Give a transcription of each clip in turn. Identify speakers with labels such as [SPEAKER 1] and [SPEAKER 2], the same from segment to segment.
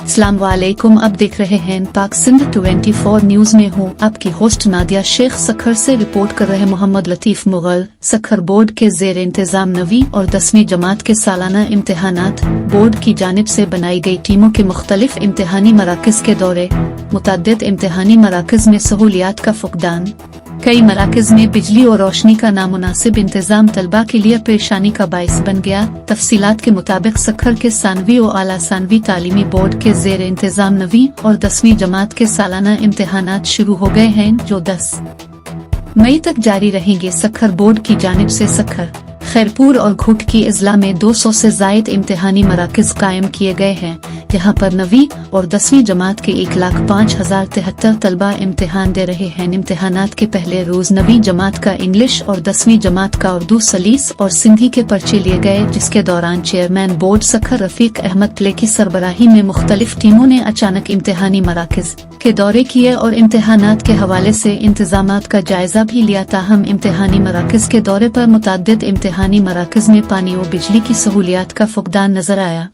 [SPEAKER 1] अस्सलाम वालेकुम। अब देख रहे हैं पाक सिंध 24 न्यूज में हूँ आपकी होस्ट नादिया शेख। सखर से रिपोर्ट कर रहे मोहम्मद लतीफ मुगल। सखर बोर्ड के जेर इंतजाम 9वीं और 10वीं जमात के सालाना इम्तिहानात बोर्ड की जानिब से बनाई गई टीमों के मुख्तलिफ इम्तिहानी मराकज के दौरे। मुतअद्दिद इम्तिहानी मराकज में सहूलियात का फुकदान। कई मराकज में बिजली और रोशनी का नामुनासिब इंतजाम तलबा के लिए परेशानी का बाइस बन गया। तफसीलात के मुताबिक सखर के सानवी और आला सानवी तालीमी बोर्ड के जेर इंतजाम 9वीं और 10वीं जमात के सालाना इम्तिहानात शुरू हो गए हैं, जो 10 मई तक जारी रहेंगे। सखर बोर्ड की जानिब से सखर, खैरपुर और घुट की अजला में 200 से जायद इम्तिहानी मराकज कायम किए गए हैं, जहां पर 9वीं और 10वीं जमात के 1,05,073 तलबा इम्तिहान दे रहे हैं। इम्तिहानात के पहले रोज 9वीं जमात का इंग्लिश और 10वीं जमात का उर्दू, सलीस और सिंधी के पर्चे लिए गए, जिसके दौरान चेयरमैन बोर्ड सखर रफीक अहमद प्ले की सरबराही में मुख्तलिफ टीमों ने अचानक इम्तिहानी मराकज के दौरे किए और इम्तिहानात के हवाले से इंतजामात का जायजा भी लिया। ताहम इम्तिहानी मराकज के दौरे पर मुतअद्दिद इम्तिहानी मराकज में पानी और बिजली की सहूलियात का फुकदान नजर आया।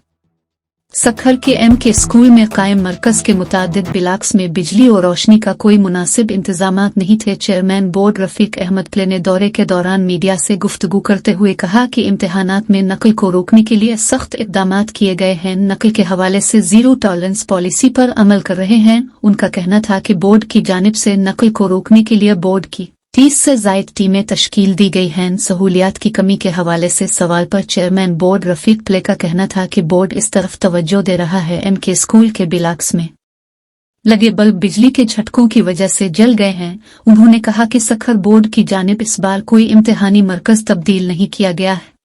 [SPEAKER 1] सखर के के स्कूल में कायम मरकज के मुतादिद ब्लॉक्स में बिजली और रोशनी का कोई मुनासिब इंतजामात नहीं थे। चेयरमैन बोर्ड रफीक अहमद प्ले ने दौरे के दौरान मीडिया से गुफ्तगू करते हुए कहा कि इम्तिहानात में नकल को रोकने के लिए सख्त इक़दामात किए गए हैं। नकल के हवाले से जीरो टॉलरेंस पॉलिसी पर अमल कर रहे हैं। उनका कहना था कि बोर्ड की जानिब से नकल को रोकने के लिए बोर्ड की 30 से जायद टीमें तश्कील दी गई हैं। सहूलियात की कमी के हवाले से सवाल पर चेयरमैन बोर्ड रफीक प्ले का कहना था कि बोर्ड इस तरफ तवज्जो दे रहा है के स्कूल के ब्लॉक्स में लगे बल्ब बिजली के झटकों की वजह से जल गए हैं। उन्होंने कहा कि सखर बोर्ड की जानिब इस बार कोई इम्तिहानी मरकज तब्दील नहीं किया गया है।